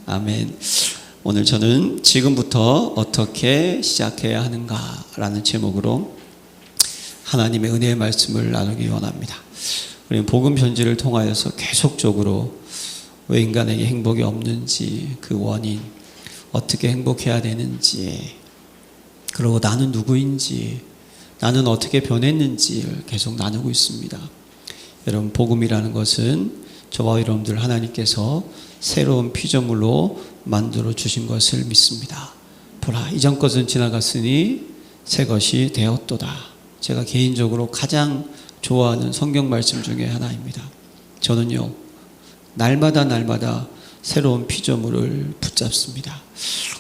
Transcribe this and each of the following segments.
아멘. 오늘 저는 지금부터 어떻게 시작해야 하는가라는 제목으로 하나님의 은혜의 말씀을 나누기 원합니다. 우리는 복음 편지를 통하여서 계속적으로 왜 인간에게 행복이 없는지, 그 원인, 어떻게 행복해야 되는지, 그리고 나는 누구인지, 나는 어떻게 변했는지를 계속 나누고 있습니다. 여러분, 복음이라는 것은 저와 여러분들 하나님께서 새로운 피조물로 만들어 주신 것을 믿습니다. 보라, 이전 것은 지나갔으니 새 것이 되었도다. 제가 개인적으로 가장 좋아하는 성경 말씀 중에 하나입니다. 저는요, 날마다 새로운 피조물을 붙잡습니다.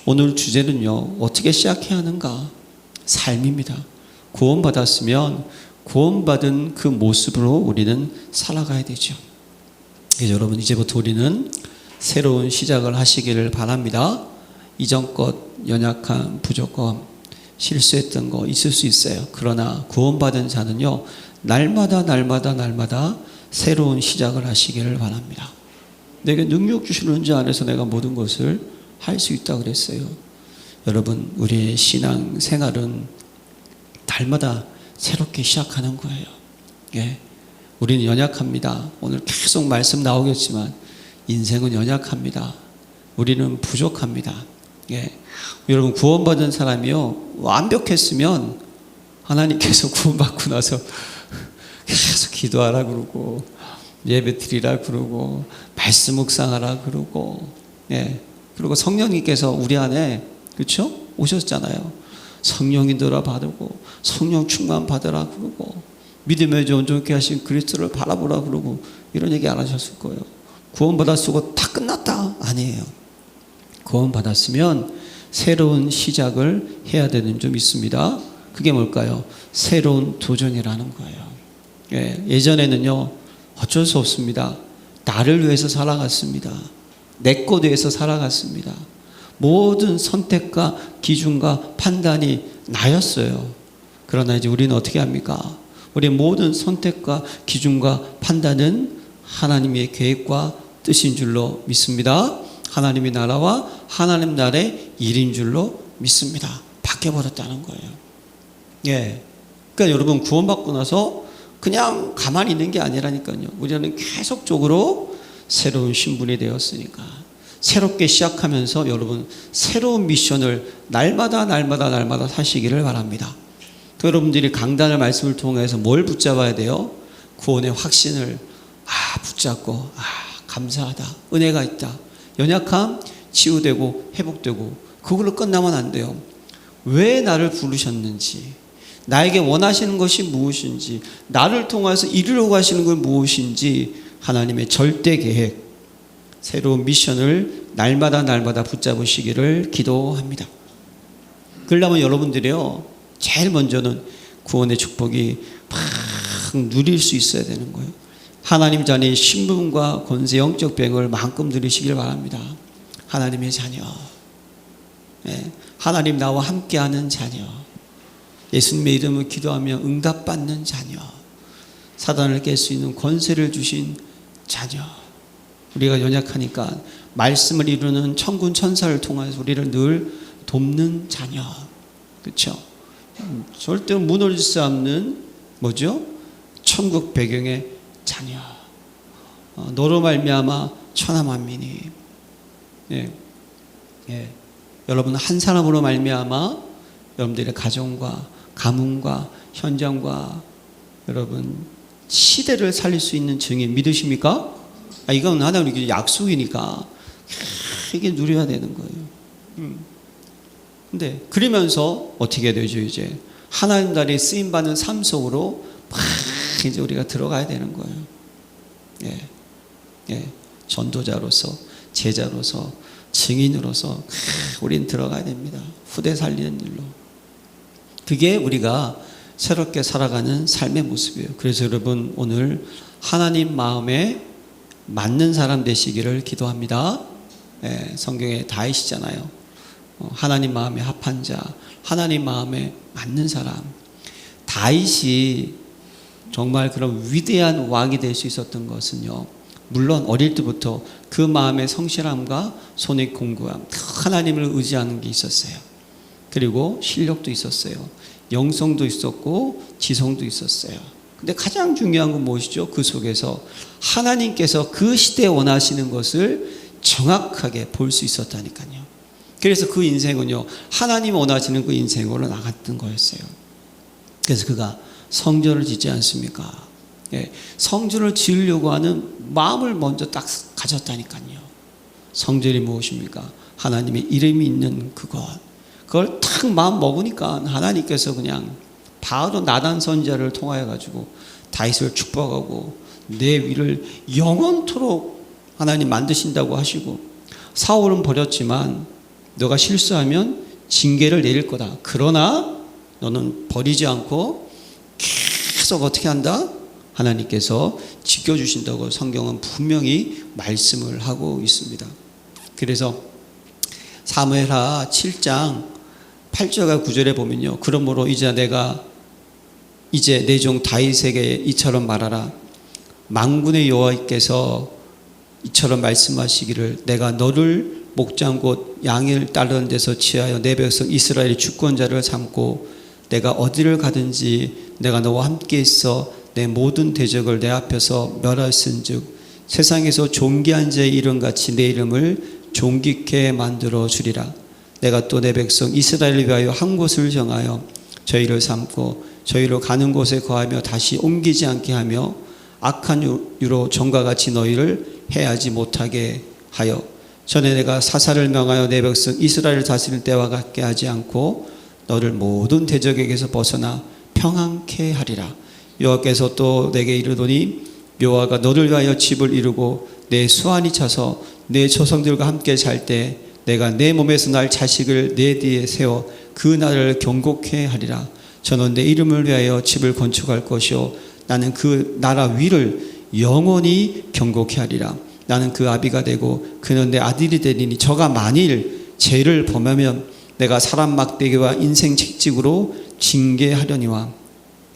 오늘 주제는요, 어떻게 시작해야 하는가? 삶입니다. 구원받았으면 구원받은 그 모습으로 우리는 살아가야 되죠. 그래서 여러분, 이제부터 우리는 새로운 시작을 하시기를 바랍니다. 이전 것, 연약한, 부족함, 실수했던 거 있을 수 있어요. 그러나 구원받은 자는요, 날마다 새로운 시작을 하시기를 바랍니다. 내게 능력 주시는 자 안에서 내가 모든 것을 할 수 있다고 그랬어요. 여러분, 우리의 신앙 생활은 날마다 새롭게 시작하는 거예요. 예. 우리는 연약합니다. 오늘 계속 말씀 나오겠지만 인생은 연약합니다. 우리는 부족합니다. 예. 여러분, 구원받은 사람이요, 완벽했으면 하나님께서 구원받고 나서 계속 기도하라 그러고, 예배 드리라 그러고, 말씀 묵상하라 그러고, 예. 그리고 성령님께서 우리 안에, 그렇죠? 오셨잖아요. 성령인도라 받고, 성령 충만 받으라 그러고, 믿음에 온전케 하신 그리스도를 바라보라 그러고, 이런 얘기 안 하셨을 거예요. 구원받았으고 다 끝났다? 아니에요. 구원받았으면 새로운 시작을 해야 되는 점 있습니다. 그게 뭘까요? 새로운 도전이라는 거예요. 예, 예전에는요, 어쩔 수 없습니다. 나를 위해서 살아갔습니다. 내 것 위해서 살아갔습니다. 모든 선택과 기준과 판단이 나였어요. 그러나 이제 우리는 어떻게 합니까? 우리의 모든 선택과 기준과 판단은 하나님의 계획과 뜻인 줄로 믿습니다. 하나님의 나라와 하나님 나라의 일인 줄로 믿습니다. 바뀌어버렸다는 거예요. 예. 그러니까 여러분, 구원받고 나서 그냥 가만히 있는 게 아니라니까요. 우리는 계속적으로 새로운 신분이 되었으니까 새롭게 시작하면서 여러분, 새로운 미션을 날마다 사시기를 바랍니다. 그 여러분들이 강단의 말씀을 통해서 뭘 붙잡아야 돼요? 구원의 확신을 붙잡고, 감사하다, 은혜가 있다, 연약함 치유되고 회복되고, 그걸로 끝나면 안 돼요. 왜 나를 부르셨는지, 나에게 원하시는 것이 무엇인지, 나를 통해서 이루려고 하시는 건 무엇인지, 하나님의 절대 계획, 새로운 미션을 날마다 붙잡으시기를 기도합니다. 그러려면 여러분들이요, 제일 먼저는 구원의 축복이 막 누릴 수 있어야 되는 거예요. 하나님 자녀의 신분과 권세, 영적 병을 만큼 누리시길 바랍니다. 하나님의 자녀, 예, 하나님 나와 함께하는 자녀, 예수님의 이름을 기도하며 응답받는 자녀, 사단을 깰 수 있는 권세를 주신 자녀, 우리가 연약하니까 말씀을 이루는 천군 천사를 통해서 우리를 늘 돕는 자녀, 그렇죠? 절대로 무너질 수 없는 뭐죠? 천국 배경의 자녀, 너로 말미암아 천하 만민이, 예, 여러분, 한 사람으로 말미암아 여러분들의 가정과 가문과 현장과 여러분 시대를 살릴 수 있는 증인 믿으십니까? 이건 하나님의 약속이니까 이게 누려야 되는 거예요. 근데 그러면서 어떻게 되죠? 이제 하나님 나라에 쓰임 받는 삶 속으로 막 이제 우리가 들어가야 되는 거예요. 예, 전도자로서, 제자로서, 증인으로서 우린 들어가야 됩니다. 후대 살리는 일로. 그게 우리가 새롭게 살아가는 삶의 모습이에요. 그래서 여러분, 오늘 하나님 마음에 맞는 사람 되시기를 기도합니다. 예, 성경에 다 있잖아요. 하나님 마음에 합한 자, 하나님 마음에 맞는 사람. 다윗이 정말 그런 위대한 왕이 될 수 있었던 것은요, 물론 어릴 때부터 그 마음의 성실함과 손의 공부함, 하나님을 의지하는 게 있었어요. 그리고 실력도 있었어요. 영성도 있었고 지성도 있었어요. 근데 가장 중요한 건 무엇이죠? 그 속에서 하나님께서 그 시대에 원하시는 것을 정확하게 볼 수 있었다니까요. 그래서 그 인생은요, 하나님 원하시는 그 인생으로 나갔던 거였어요. 그래서 그가 성전을 짓지 않습니까? 예, 성전을 지으려고 하는 마음을 먼저 딱 가졌다니까요. 성전이 무엇입니까? 하나님의 이름이 있는 그것. 그걸 딱 마음 먹으니까 하나님께서 그냥 바로 나단 선지자를 통하여 가지고 다윗을 축복하고 내 위를 영원토록 하나님 만드신다고 하시고, 사울은 버렸지만 너가 실수하면 징계를 내릴 거다. 그러나 너는 버리지 않고 계속 어떻게 한다? 하나님께서 지켜주신다고 성경은 분명히 말씀을 하고 있습니다. 그래서 사무엘하 7장 8절과 9절에 보면요, 그러므로 이제 내 종 다윗에게 이처럼 말하라. 만군의 여호와께서 이처럼 말씀하시기를, 내가 너를 목장 곧 양을 따르는 데서 취하여 내 백성 이스라엘의 주권자를 삼고 내가 어디를 가든지 내가 너와 함께 있어 내 모든 대적을 내 앞에서 멸하였은즉 세상에서 존귀한 자의 이름같이 내 이름을 존귀케 만들어 주리라. 내가 또 내 백성 이스라엘을 위하여 한 곳을 정하여 저희를 삼고 저희로 가는 곳에 거하며 다시 옮기지 않게 하며 악한 유로 전과 같이 너희를 해하지 못하게 하여 전에 내가 사사를 명하여 내 백성 이스라엘을 다스릴 때와 같게 하지 않고 너를 모든 대적에게서 벗어나 평안케 하리라. 여호와께서 또 내게 이르더니 여호와가 너를 위하여 집을 이루고 내 수완이 차서 내 조상들과 함께 잘 때 내가 내 몸에서 날 자식을 내 뒤에 세워 그 나라를 경고케 하리라. 저는 내 이름을 위하여 집을 건축할 것이요 나는 그 나라 위를 영원히 경고케 하리라. 나는 그 아비가 되고 그는 내 아들이 되리니 저가 만일 죄를 범하면 내가 사람 막대기와 인생 책찍으로 징계하려니와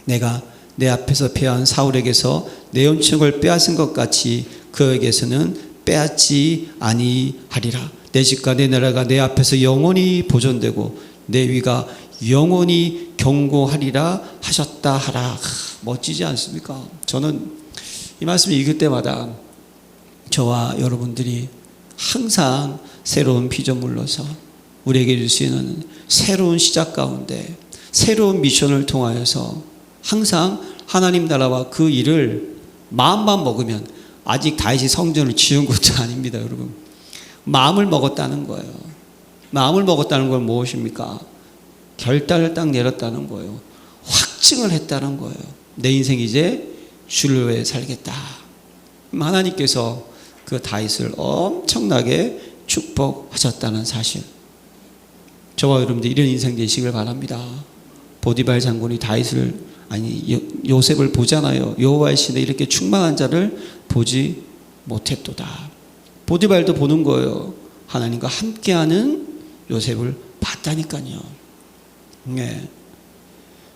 내가 내 앞에서 패한 사울에게서 내 은총을 빼앗은 것 같이 그에게서는 빼앗지 아니하리라. 내 집과 내 나라가 내 앞에서 영원히 보존되고 내 위가 영원히 경고하리라 하셨다 하라. 멋지지 않습니까? 저는 이 말씀을 읽을 때마다 저와 여러분들이 항상 새로운 피조물로서 우리에게 주시는 새로운 시작 가운데 새로운 미션을 통하여서 항상 하나님 나라와 그 일을 마음만 먹으면, 아직 다윗이 성전을 지은 것도 아닙니다, 여러분. 마음을 먹었다는 거예요. 마음을 먹었다는 건 무엇입니까? 결단을 딱 내렸다는 거예요. 확증을 했다는 거예요. 내 인생 이제 주를 위해 살겠다. 하나님께서 그 다윗을 엄청나게 축복하셨다는 사실. 저와 여러분들 이런 인생 되시길 바랍니다. 보디발 장군이 요셉을 보잖아요. 여호와의 신에 이렇게 충만한 자를 보지 못했도다. 보디발도 보는 거예요. 하나님과 함께하는 요셉을 봤다니까요. 네.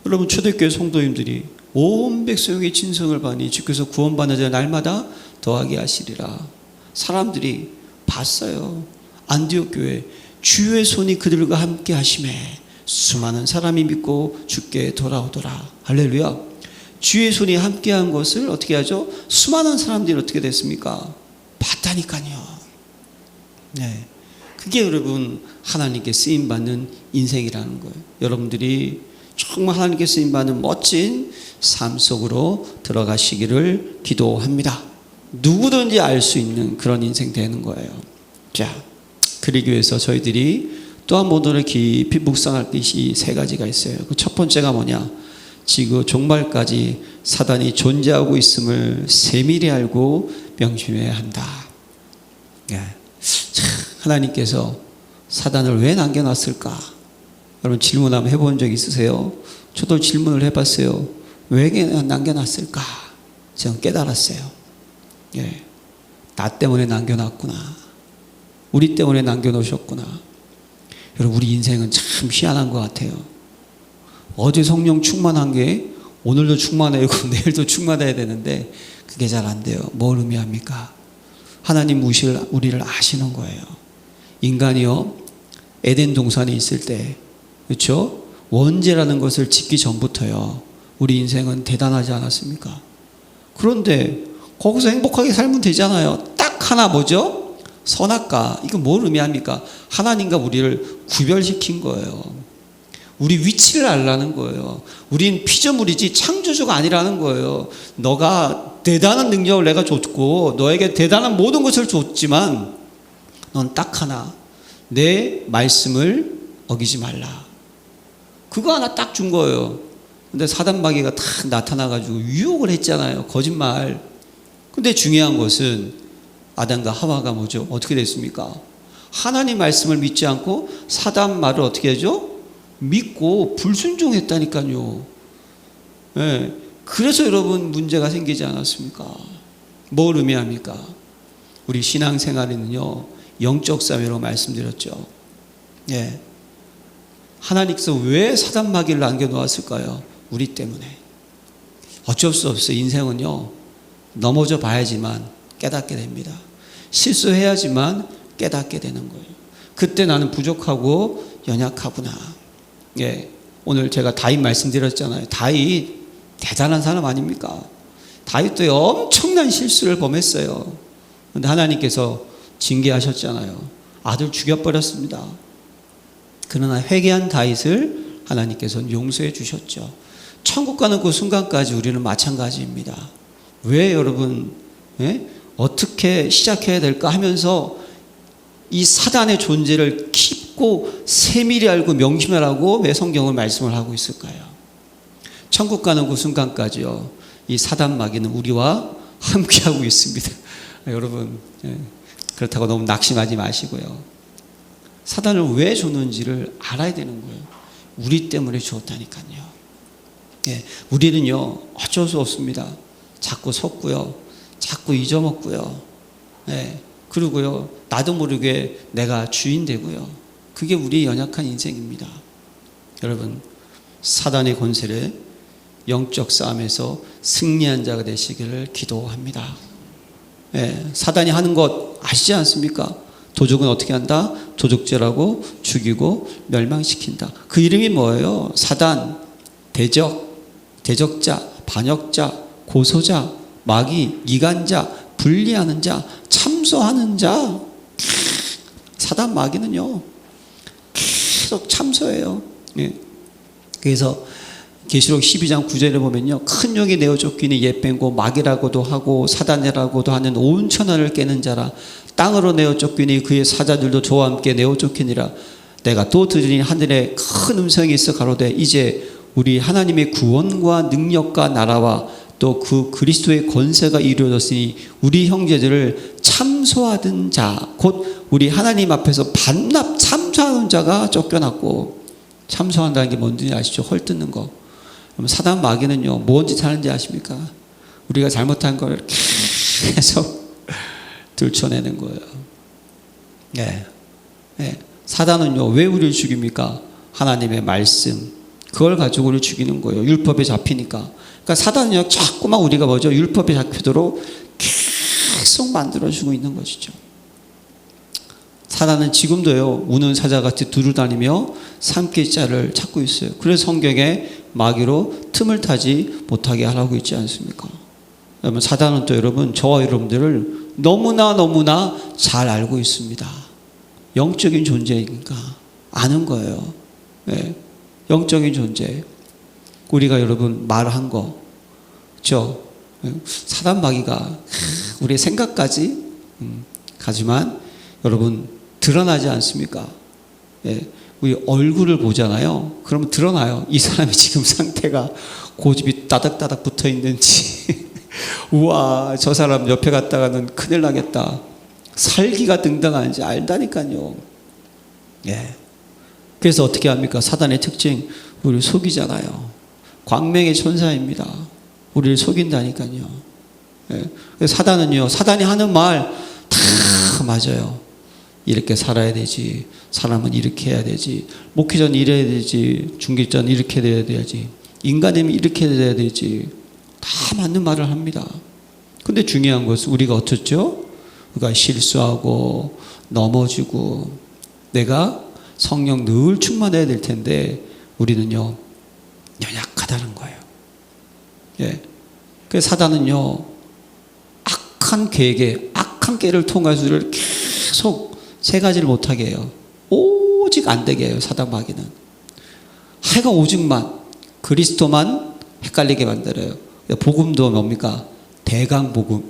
여러분, 초대교회 성도님들이 온 백성의 진성을 받니 주께서 구원받는 자 날마다 더하게 하시리라. 사람들이 봤어요. 안디옥 교회 주의 손이 그들과 함께 하심에 수많은 사람이 믿고 주께 돌아오더라. 할렐루야. 주의 손이 함께한 것을 어떻게 하죠? 수많은 사람들이 어떻게 됐습니까? 봤다니까요. 네. 그게 여러분 하나님께 쓰임받는 인생이라는 거예요. 여러분들이 정말 하나님께 쓰임받는 멋진 삶 속으로 들어가시기를 기도합니다. 누구든지 알 수 있는 그런 인생 되는 거예요. 자, 그러기 위해서 저희들이 또한 모두를 깊이 묵상할 것이 세 가지가 있어요. 그 첫 번째가 뭐냐? 지구 종말까지 사단이 존재하고 있음을 세밀히 알고 명심해야 한다. 예. 하나님께서 사단을 왜 남겨놨을까? 여러분 질문 한번 해본 적 있으세요? 저도 질문을 해봤어요. 왜 남겨놨을까? 저는 깨달았어요. 예. 나 때문에 남겨놨구나. 우리 때문에 남겨놓으셨구나. 여러분, 우리 인생은 참 희한한 것 같아요. 어제 성령 충만한 게 오늘도 충만하고 내일도 충만해야 되는데 그게 잘 안 돼요. 뭘 의미합니까? 하나님 우리를 아시는 거예요. 인간이요, 에덴 동산에 있을 때, 그렇죠? 원죄라는 것을 짓기 전부터요, 우리 인생은 대단하지 않았습니까? 그런데 거기서 행복하게 살면 되잖아요. 딱 하나 뭐죠? 선악과. 이거 뭘 의미합니까? 하나님과 우리를 구별시킨 거예요. 우리 위치를 알라는 거예요. 우린 피조물이지 창조주가 아니라는 거예요. 너가 대단한 능력을 내가 줬고 너에게 대단한 모든 것을 줬지만 넌 딱 하나, 내 말씀을 어기지 말라. 그거 하나 딱 준 거예요. 근데 사단 마귀가 딱 나타나가지고 유혹을 했잖아요. 거짓말. 근데 중요한 것은 아담과 하와가 뭐죠? 어떻게 됐습니까? 하나님 말씀을 믿지 않고 사단 말을 어떻게 하죠? 믿고 불순종했다니까요. 네. 그래서 여러분 문제가 생기지 않았습니까? 뭘 의미합니까? 우리 신앙생활에는요, 영적 싸움이라고 말씀드렸죠. 예. 하나님께서 왜 사단 마귀를 남겨놓았을까요? 우리 때문에. 어쩔 수 없어요. 인생은요, 넘어져 봐야지만 깨닫게 됩니다. 실수해야지만 깨닫게 되는 거예요. 그때 나는 부족하고 연약하구나. 예. 오늘 제가 다윗 말씀드렸잖아요. 다윗 대단한 사람 아닙니까? 다윗도 엄청난 실수를 범했어요. 그런데 하나님께서 징계하셨잖아요. 아들 죽여버렸습니다. 그러나 회개한 다윗을 하나님께서는 용서해 주셨죠. 천국 가는 그 순간까지 우리는 마찬가지입니다. 왜 여러분, 예? 어떻게 시작해야 될까 하면서 이 사단의 존재를 깊고 세밀히 알고 명심하라고 왜 성경은 말씀을 하고 있을까요? 천국 가는 그 순간까지요, 이 사단 마귀는 우리와 함께하고 있습니다. 여러분, 예. 그렇다고 너무 낙심하지 마시고요. 사단을 왜 줬는지를 알아야 되는 거예요. 우리 때문에 주었다니까요. 예, 우리는요, 어쩔 수 없습니다. 자꾸 속고요, 자꾸 잊어먹고요, 예, 그리고요, 나도 모르게 내가 주인 되고요. 그게 우리의 연약한 인생입니다. 여러분, 사단의 권세를 영적 싸움에서 승리한 자가 되시기를 기도합니다. 예, 사단이 하는 것 아시지 않습니까? 도적은 어떻게 한다? 도적질하고 죽이고 멸망시킨다. 그 이름이 뭐예요? 사단, 대적, 대적자, 반역자, 고소자, 마귀, 이간자, 분리하는 자, 참소하는 자. 사단 마귀는요, 계속 참소해요. 예. 그래서 계시록 12장 9절에 보면요, 큰 용이 내어 쫓기니 옛뱀고 마귀라고도 하고 사단이라고도 하는 온 천하를 깨는 자라. 땅으로 내어 쫓기니 그의 사자들도 저와 함께 내어 쫓기니라. 내가 또 들으니 하늘에 큰 음성이 있어 가로되 이제 우리 하나님의 구원과 능력과 나라와 또 그 그리스도의 권세가 이루어졌으니 우리 형제들을 참소하던 자, 곧 우리 하나님 앞에서 반납 참소하는 자가 쫓겨났고, 참소한다는 게 뭔지 아시죠? 헐뜯는 거. 그럼 사단 마귀는요, 뭔 짓 하는지 아십니까? 우리가 잘못한 걸 계속 들춰내는 거예요. 네. 네. 사단은요, 왜 우리를 죽입니까? 하나님의 말씀, 그걸 가지고 우리를 죽이는 거예요. 율법에 잡히니까. 그러니까 사단은요, 자꾸만 우리가 뭐죠? 율법에 잡히도록 계속 만들어주고 있는 것이죠. 사단은 지금도요, 우는 사자같이 두루다니며 삼킬 자를 찾고 있어요. 그래서 성경에 마귀로 틈을 타지 못하게 하라고 있지 않습니까? 여러분, 사단은 또 여러분, 저와 여러분들을 너무나 잘 알고 있습니다. 영적인 존재니까 아는 거예요. 네. 영적인 존재. 우리가 여러분 말한 거, 그렇죠? 사단 마귀가 우리의 생각까지 가지만 여러분 드러나지 않습니까? 예, 우리 얼굴을 보잖아요. 그러면 드러나요. 이 사람이 지금 상태가 고집이 따닥따닥 붙어 있는지, 우와, 저 사람 옆에 갔다가는 큰일 나겠다, 살기가 등등한지 알다니까요. 예. 그래서 어떻게 합니까? 사단의 특징, 우리를 속이잖아요. 광명의 천사입니다. 우리를 속인다니까요. 예. 사단은요, 사단이 하는 말 다 맞아요. 이렇게 살아야 되지, 사람은 이렇게 해야 되지, 목회자는 이래야 되지, 중직자는 이렇게 돼야 되지, 인간이면 이렇게 돼야 되지, 다 맞는 말을 합니다. 근데 중요한 것은 우리가 어떻죠? 우리가 실수하고 넘어지고 내가 성령 늘 충만해야 될 텐데 우리는요 연약하다는 거예요. 예. 그래서 사단은요 악한 계획에 악한 깨를 통해서 우리를 계속 세 가지를 못하게 해요. 오직 안 되게 해요. 사단 마귀는 하여간 오직만 그리스도만 헷갈리게 만들어요. 복음도 뭡니까? 대강 복음.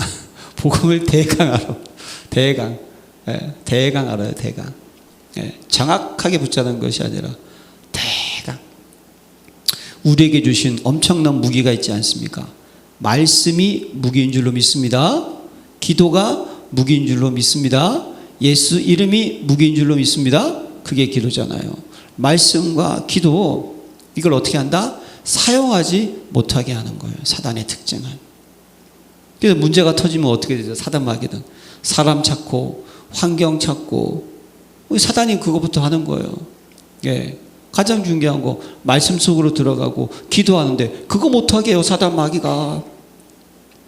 복음을 대강 알아. 대강. 예, 대강 알아요. 대강. 예, 정확하게 붙자는 것이 아니라 대강. 우리에게 주신 엄청난 무기가 있지 않습니까? 말씀이 무기인 줄로 믿습니다. 기도가 무기인 줄로 믿습니다. 예수 이름이 무기인 줄로 믿습니다. 그게 기도잖아요. 말씀과 기도 이걸 어떻게 한다? 사용하지 못하게 하는 거예요. 사단의 특징은. 그래서 문제가 터지면 어떻게 되죠? 사단 마귀는 사람 찾고 환경 찾고 사단이 그거부터 하는 거예요. 예, 가장 중요한 거 말씀 속으로 들어가고 기도하는데 그거 못하게 해요. 사단 마귀가.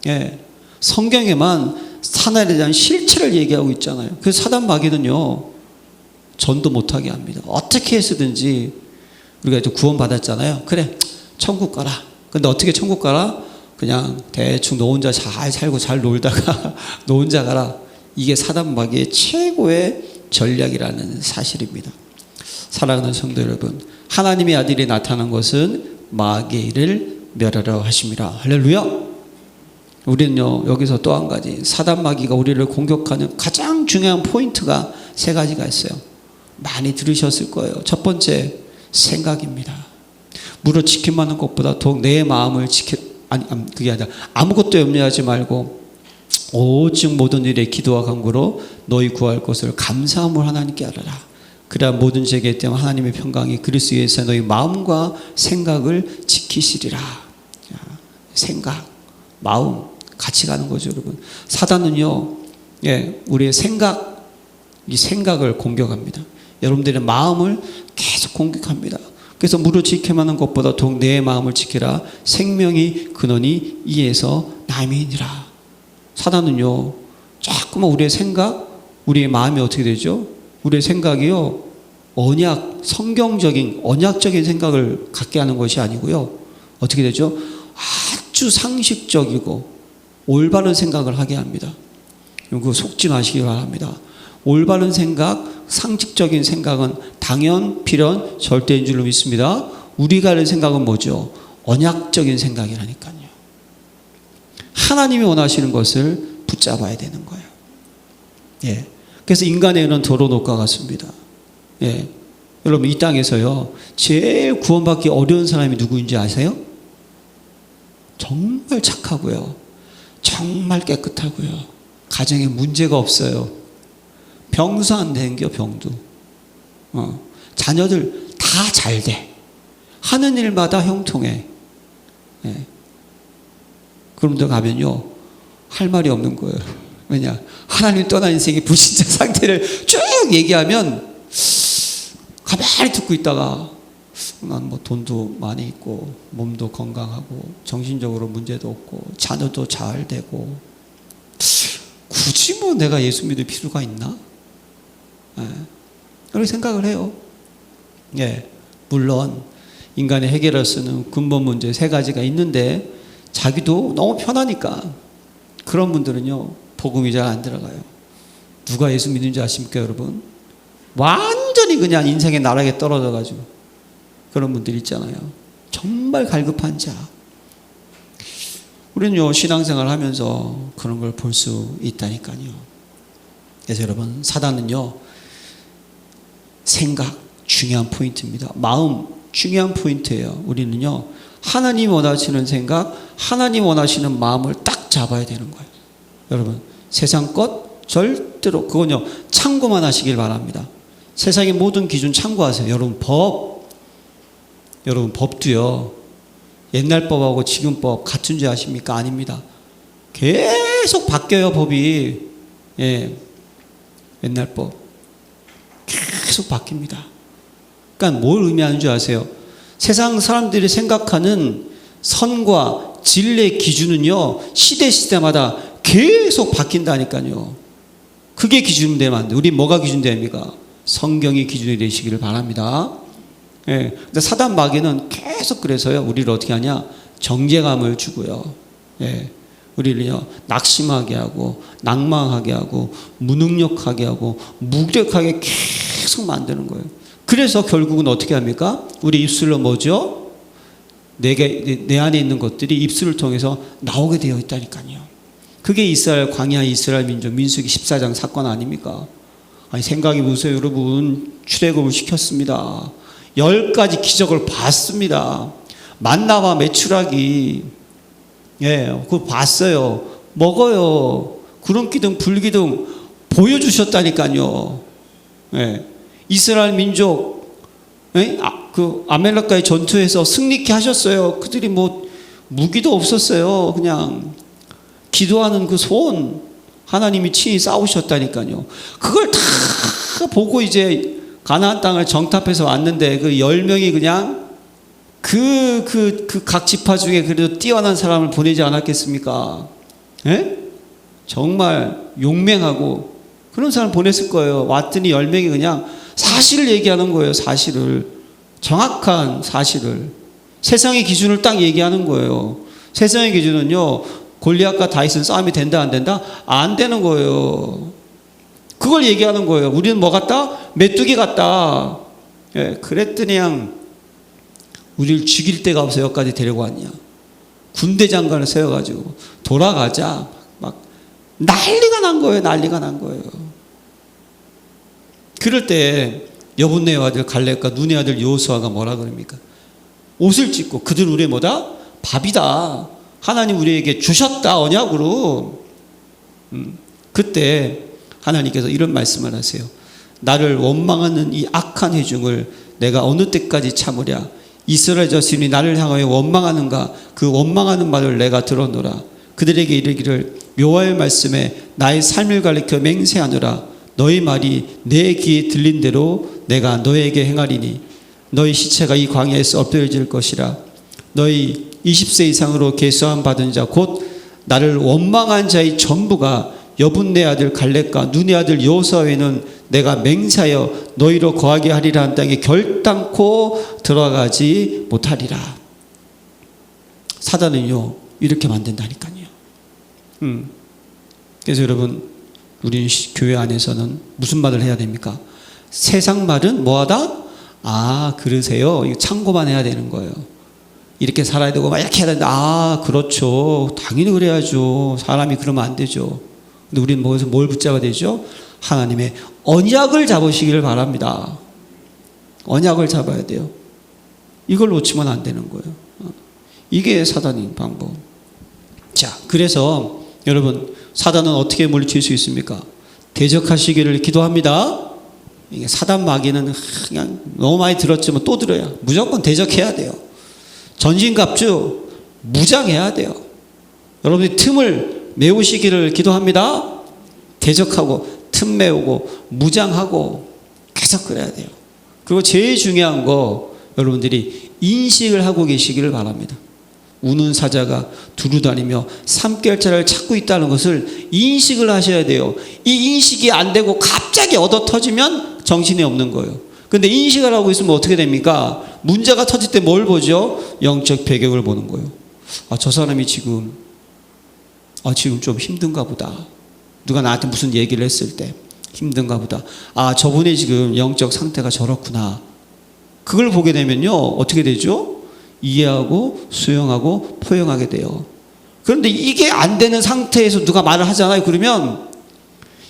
예, 성경에만 사단에 대한 실체를 얘기하고 있잖아요. 그래서 사단 마귀는요 전도 못하게 합니다. 어떻게 해서든지 우리가 이제 구원 받았잖아요. 그래 천국 가라. 근데 어떻게 천국 가라? 그냥 대충 너 혼자 잘 살고 잘 놀다가 너 혼자 가라. 이게 사단 마귀의 최고의 전략이라는 사실입니다. 사랑하는 성도 여러분, 하나님의 아들이 나타난 것은 마귀의 일을 멸하려 하심이라. 할렐루야. 우리는요 여기서 또 한 가지 사단 마귀가 우리를 공격하는 가장 중요한 포인트가 세 가지가 있어요. 많이 들으셨을 거예요. 첫 번째 생각입니다. 무릇 지킴하는 것보다 더욱 내 마음을 그게 아니라 아무것도 염려하지 말고 오직 모든 일에 기도와 간구로 너희 구할 것을 감사함으로 하나님께 알아라. 그래야 모든 죄에 대한 하나님의 평강이 그리스도 예수의 너희 마음과 생각을 지키시리라. 생각, 마음 같이 가는 거죠, 여러분. 사단은요, 예, 우리의 이 생각을 공격합니다. 여러분들의 마음을 계속 공격합니다. 그래서 무릇 지켜하는 것보다 더욱 내 마음을 지키라. 생명이 근원이 이에서 남이니라. 사단은요, 자꾸만 우리의 생각, 우리의 마음이 어떻게 되죠? 우리의 생각이요, 성경적인, 언약적인 생각을 갖게 하는 것이 아니고요, 어떻게 되죠? 아주 상식적이고 올바른 생각을 하게 합니다. 그거 속지 마시기 바랍니다. 올바른 생각, 상식적인 생각은 당연, 필연, 절대인 줄로 믿습니다. 우리가 하는 생각은 뭐죠? 언약적인 생각이라니까요. 하나님이 원하시는 것을 붙잡아야 되는 거예요. 예. 그래서 인간의 은은 도로노과 같습니다. 예. 여러분, 이 땅에서요, 제일 구원받기 어려운 사람이 누구인지 아세요? 정말 착하고요. 정말 깨끗하고요. 가정에 문제가 없어요. 병수 안 댕겨, 병도. 자녀들 다 잘 돼. 하는 일마다 형통해. 예. 그런데 가면요, 할 말이 없는 거예요. 왜냐? 하나님 떠난 인생의 불신자 상태를 쭉 얘기하면 가만히 듣고 있다가 난 뭐 돈도 많이 있고 몸도 건강하고 정신적으로 문제도 없고 자녀도 잘 되고 굳이 뭐 내가 예수 믿을 필요가 있나? 예. 그렇게 생각을 해요. 예. 물론 인간의 해결할 수 있는 근본 문제 세 가지가 있는데 자기도 너무 편하니까 그런 분들은요 복음이 잘 안 들어가요. 누가 예수 믿는지 아십니까, 여러분? 완전히 그냥 인생의 나락에 떨어져 가지고 그런 분들 있잖아요. 정말 갈급한 자. 우리는요 신앙생활 하면서 그런 걸 볼 수 있다니까요. 그래서 여러분, 사단은요 생각 중요한 포인트입니다. 마음 중요한 포인트예요. 우리는요 하나님 원하시는 생각, 하나님 원하시는 마음을 딱 잡아야 되는 거예요. 여러분, 세상 것 절대로 그건요 참고만 하시길 바랍니다. 세상의 모든 기준 참고하세요. 여러분 법도요 옛날 법하고 지금 법 같은 줄 아십니까? 아닙니다. 계속 바뀌어요, 법이. 예, 옛날 법 계속 바뀝니다. 그러니까 뭘 의미하는 줄 아세요? 세상 사람들이 생각하는 선과 진리의 기준은요 시대마다 계속 바뀐다니까요. 그게 기준이 되면 안 돼. 우리 뭐가 기준 됩니까? 성경이 기준이 되시기를 바랍니다. 예. 근데 사단 마귀는 계속 그래서요, 우리를 어떻게 하냐? 정죄감을 주고요. 예. 우리를요, 낙심하게 하고, 낭망하게 하고, 무능력하게 하고, 무력하게 계속 만드는 거예요. 그래서 결국은 어떻게 합니까? 우리 입술로 뭐죠? 내 안에 있는 것들이 입술을 통해서 나오게 되어 있다니까요. 그게 이스라엘, 광야 이스라엘 민족, 민수기 14장 사건 아닙니까? 아니, 생각해 보세요, 여러분. 출애굽을 시켰습니다. 10가지 기적을 봤습니다. 만나와 메추라기, 예, 그거 봤어요. 먹어요. 구름기둥, 불기둥 보여주셨다니까요. 예, 이스라엘 민족, 예? 그 아멜렉과의 전투에서 승리케 하셨어요. 그들이 뭐 무기도 없었어요. 그냥 기도하는 그 손 하나님이 친히 싸우셨다니까요. 그걸 다 보고 이제 가나안 땅을 정탐해서 왔는데 그 10명이 그냥 각 지파 중에 그래도 뛰어난 사람을 보내지 않았겠습니까? 예? 정말 용맹하고 그런 사람 보냈을 거예요. 왔더니 10명이 그냥 사실을 얘기하는 거예요. 사실을. 정확한 사실을. 세상의 기준을 딱 얘기하는 거예요. 세상의 기준은요, 골리앗과 다윗은 싸움이 된다 안 된다? 안 되는 거예요. 그걸 얘기하는 거예요. 우리는 뭐 같다? 메뚜기 같다. 예, 그랬더니 그냥 우리를 죽일 데가 없어 여기까지 데리고 왔냐. 군대 장관을 세워가지고 돌아가자. 막 난리가 난 거예요. 난리가 난 거예요. 그럴 때 여분네 아들 갈렙과 눈의 아들 여호수아가 뭐라 그럽니까? 옷을 찢고 그들 우리의 뭐다? 밥이다. 하나님 우리에게 주셨다 언약으로. 그때 하나님께서 이런 말씀을 하세요. 나를 원망하는 이 악한 회중을 내가 어느 때까지 참으랴. 이스라엘 자손이 나를 향하여 원망하는가. 그 원망하는 말을 내가 들어노라. 그들에게 이르기를 여호와의 말씀에 나의 삶을 가리켜 맹세하노라. 너희 말이 내 귀에 들린 대로 내가 너에게 행하리니 너희 시체가 이 광야에서 엎드려질 것이라. 너희 20세 이상으로 계수함 받은 자 곧 나를 원망한 자의 전부가 여분네 아들 갈렙과 눈의 아들 여호수아에는 내가 맹세하여 너희로 거하게 하리라 한 땅에 결단코 들어가지 못하리라. 사단은요 이렇게 만든다니까요. 그래서 여러분, 우리 교회 안에서는 무슨 말을 해야 됩니까? 세상 말은 뭐하다? 아, 그러세요. 이거 참고만 해야 되는 거예요. 이렇게 살아야 되고 막 이렇게 해야 된다. 아, 그렇죠. 당연히 그래야죠. 사람이 그러면 안 되죠. 근데 우리는 뭘 붙잡아야 되죠? 하나님의 언약을 잡으시기를 바랍니다. 언약을 잡아야 돼요. 이걸 놓치면 안 되는 거예요. 이게 사단의 방법. 자, 그래서 여러분, 사단은 어떻게 물리칠 수 있습니까? 대적하시기를 기도합니다. 이게 사단 마귀는 그냥 너무 많이 들었지만 또 들어야 무조건 대적해야 돼요. 전신갑주 무장해야 돼요. 여러분이 틈을 메우시기를 기도합니다. 대적하고 틈 메우고 무장하고 계속 그래야 돼요. 그리고 제일 중요한 거 여러분들이 인식을 하고 계시기를 바랍니다. 우는 사자가 두루다니며 삼겹살을 찾고 있다는 것을 인식을 하셔야 돼요. 이 인식이 안 되고 갑자기 얻어 터지면 정신이 없는 거예요. 근데 인식을 하고 있으면 어떻게 됩니까? 문제가 터질 때 뭘 보죠? 영적 배경을 보는 거예요. 아, 저 사람이 지금 좀 힘든가 보다. 누가 나한테 무슨 얘기를 했을 때 힘든가 보다. 아, 저분의 지금 영적 상태가 저렇구나. 그걸 보게 되면요, 어떻게 되죠? 이해하고 수용하고 포용하게 돼요. 그런데 이게 안 되는 상태에서 누가 말을 하잖아요. 그러면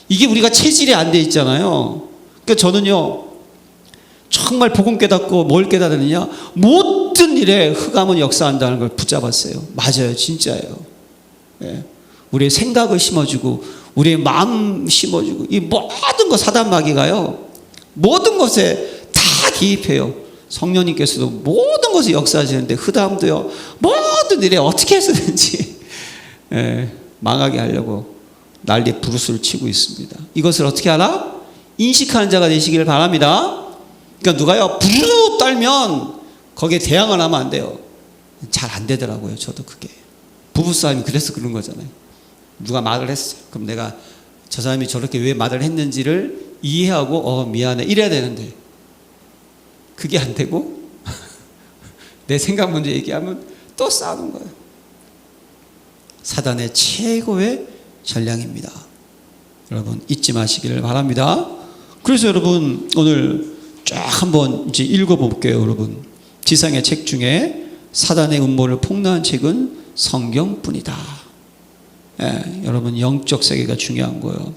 이게 우리가 체질이 안 돼 있잖아요. 그러니까 저는요, 정말 복음 깨닫고 뭘 깨닫느냐? 모든 일에 흑암은 역사한다는 걸 붙잡았어요. 맞아요. 진짜예요. 예. 우리의 생각을 심어주고 우리의 마음 심어주고 이 모든 거 사단 마귀가요, 모든 것에 다 기입해요. 성령님께서도 모든 것을 역사하시는데 흑암도요, 모든 일에 어떻게 해서든지 망하게 하려고 난리에 부르스를 치고 있습니다. 이것을 어떻게 하나? 인식하는 자가 되시기를 바랍니다. 그러니까 누가요 부르르 떨면 거기에 대항을 하면 안 돼요. 잘 안 되더라고요. 저도 그게 부부싸움이 그래서 그런 거잖아요. 누가 말을 했어요. 그럼 내가 저 사람이 저렇게 왜 말을 했는지를 이해하고 미안해 이래야 되는데 그게 안 되고 내 생각 먼저 얘기하면 또 싸우는 거예요. 사단의 최고의 전략입니다. 여러분 잊지 마시기를 바랍니다. 그래서 여러분 오늘 쫙 한번 이제 읽어볼게요. 여러분 지상의 책 중에 사단의 음모를 폭로한 책은 성경뿐이다. 여러분 영적 세계가 중요한 거예요.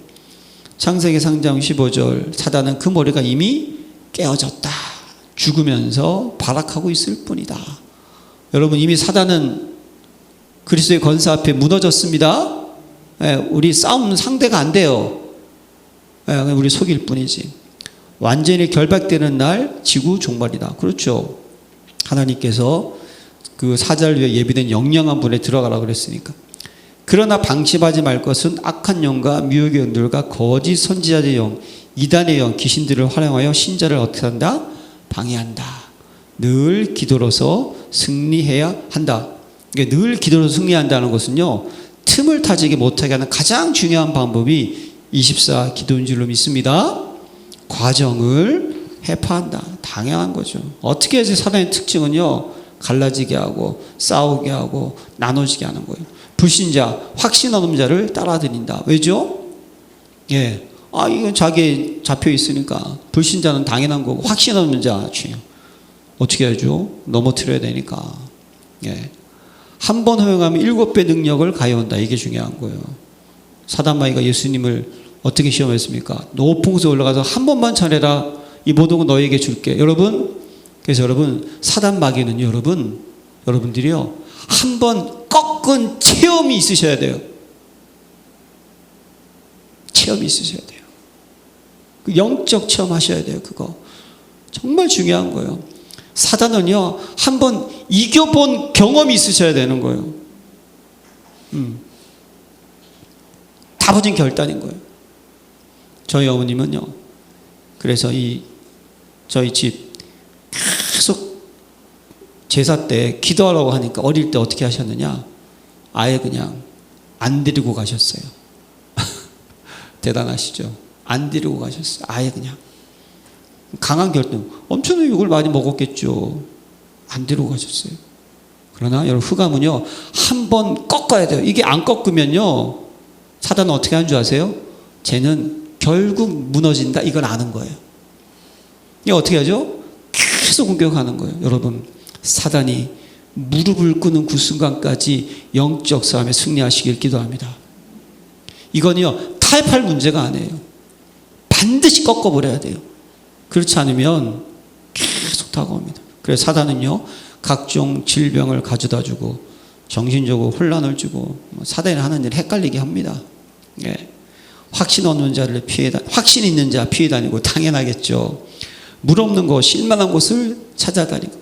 창세기 3장 15절 사단은 그 머리가 이미 깨어졌다. 죽으면서 발악하고 있을 뿐이다. 여러분 이미 사단은 그리스도의 권세 앞에 무너졌습니다. 우리 싸움 상대가 안 돼요. 우리 속일 뿐이지. 완전히 결박되는 날 지구 종말이다. 그렇죠. 하나님께서 그 사자를 위해 예비된 영영한 분에 들어가라 그랬으니까. 그러나 방심하지 말 것은 악한 영과 미혹의 영들과 거짓 선지자의 영, 이단의 영, 귀신들을 활용하여 신자를 어떻게 한다? 방해한다. 늘 기도로서 승리해야 한다. 그러니까 늘 기도로서 승리한다는 것은요, 틈을 타지게 못하게 하는 가장 중요한 방법이 24 기도인 줄로 믿습니다. 과정을 해파한다. 당연한 거죠. 어떻게 해서 사단의 특징은요, 갈라지게 하고 싸우게 하고 나눠지게 하는 거예요. 불신자, 확신 없는 자를 따라다닌다. 왜죠? 이건 자기에 잡혀 있으니까. 불신자는 당연한 거고 확신 없는 자 어떻게 하죠? 넘어뜨려야 되니까. 한 번 허용하면 7배 능력을 가해온다. 이게 중요한 거예요. 사단마귀가 예수님을 어떻게 시험했습니까? 높은 곳에 올라가서 한 번만 차례라. 이 모든 건 너에게 줄게. 여러분, 그래서 여러분 사단마귀는요, 여러분들이요, 한 번 꺾은 체험이 있으셔야 돼요. 체험이 있으셔야 돼요. 그 영적 체험 하셔야 돼요. 그거 정말 중요한 거예요. 사단은요, 한 번 이겨본 경험이 있으셔야 되는 거예요. 다부진 결단인 거예요. 저희 어머님은요, 그래서 저희 집 계속 제사 때 기도하라고 하니까 어릴 때 어떻게 하셨느냐? 아예 그냥 안 데리고 가셨어요. 대단하시죠? 안 데리고 가셨어요. 아예 그냥. 강한 결단. 엄청난 욕을 많이 먹었겠죠. 안 데리고 가셨어요. 그러나 여러분 흑암은요, 한 번 꺾어야 돼요. 이게 안 꺾으면요, 사단은 어떻게 하는 줄 아세요? 쟤는 결국 무너진다. 이걸 아는 거예요. 이게 어떻게 하죠? 계속 공격하는 거예요. 여러분, 사단이 무릎을 꿇는 그 순간까지 영적 싸움에 승리하시길 기도합니다. 이건요, 타협할 문제가 아니에요. 반드시 꺾어버려야 돼요. 그렇지 않으면 계속 다가옵니다. 그래서 사단은요, 각종 질병을 가져다 주고 정신적으로 혼란을 주고 사단이 하는 일 헷갈리게 합니다. 확신 없는 자를 확신 있는 자 피해 다니고 당연하겠죠. 물 없는 곳, 실만한 곳을 찾아다니고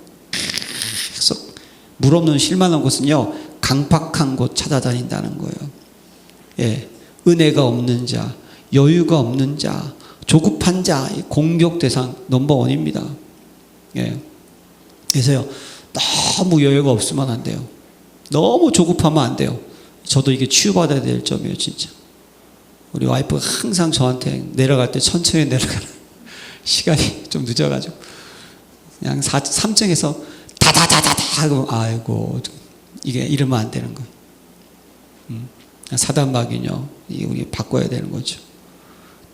계속 물 없는 실만한 곳은요, 강팍한 곳 찾아다닌다는 거예요. 은혜가 없는 자, 여유가 없는 자, 조급한 자, 공격 대상 넘버원입니다. 그래서요, 너무 여유가 없으면 안 돼요. 너무 조급하면 안 돼요. 저도 이게 치유받아야 될 점이에요, 진짜. 우리 와이프가 항상 저한테 내려갈 때 천천히 내려가는 시간이 좀 늦어가지고 그냥 3층에서 다다다다다 하고, 아이고, 이게 이러면 안 되는 거예요. 사단마귀요, 이게 우리 바꿔야 되는 거죠.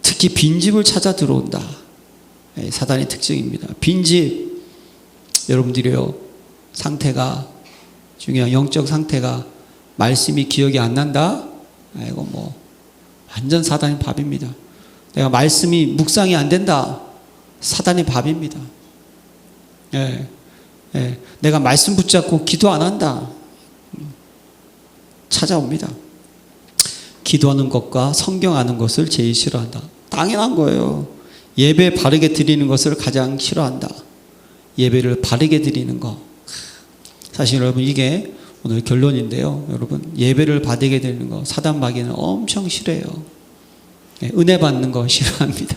특히 빈집을 찾아 들어온다. 사단의 특징입니다. 빈집, 여러분들이요, 상태가 중요한 영적 상태가 말씀이 기억이 안 난다? 아이고, 완전 사단의 밥입니다. 내가 말씀이 묵상이 안 된다? 사단의 밥입니다. 내가 말씀 붙잡고 기도 안 한다? 찾아옵니다. 기도하는 것과 성경 아는 것을 제일 싫어한다. 당연한 거예요. 예배 바르게 드리는 것을 가장 싫어한다. 예배를 바르게 드리는 거. 사실 여러분 이게 오늘 결론인데요. 여러분 예배를 바르게 드리는 거 사단마귀는 엄청 싫어해요. 은혜 받는 거 싫어합니다.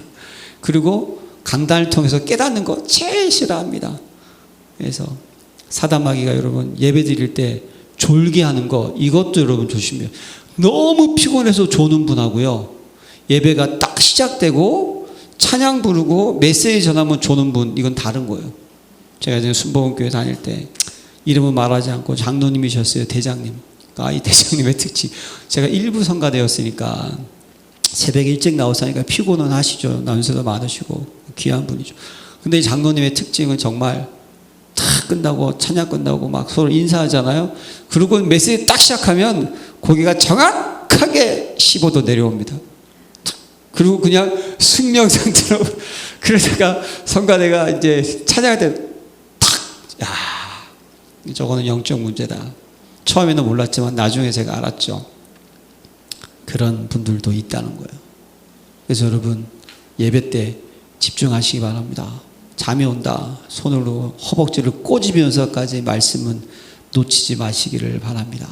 그리고 강단을 통해서 깨닫는 거 제일 싫어합니다. 그래서 사단마귀가 여러분 예배 드릴 때 졸게 하는 거, 이것도 여러분 조심해요. 너무 피곤해서 조는 분하고요, 예배가 딱 시작되고 찬양 부르고 메시지 전하면 조는 분, 이건 다른 거예요. 제가 이제 순복음교회 다닐 때 이름은 말하지 않고 장로님이셨어요. 대장님. 이 대장님의 특징. 제가 일부 성가대였으니까 새벽에 일찍 나오시니까 피곤은 하시죠. 연세도 많으시고 귀한 분이죠. 근데 이 장로님의 특징은 정말 다 끝나고 찬양 끝나고 막 서로 인사하잖아요. 그리고 메시지 딱 시작하면 고개가 정확하게 15도 내려옵니다. 그리고 그냥 숙명 상태로 그러다가 성가대가 이제 찬양할 때 탁! 야, 저거는 영적 문제다. 처음에는 몰랐지만 나중에 제가 알았죠. 그런 분들도 있다는 거예요. 그래서 여러분 예배 때 집중하시기 바랍니다. 잠이 온다. 손으로 허벅지를 꼬집으면서까지 말씀은 놓치지 마시기를 바랍니다.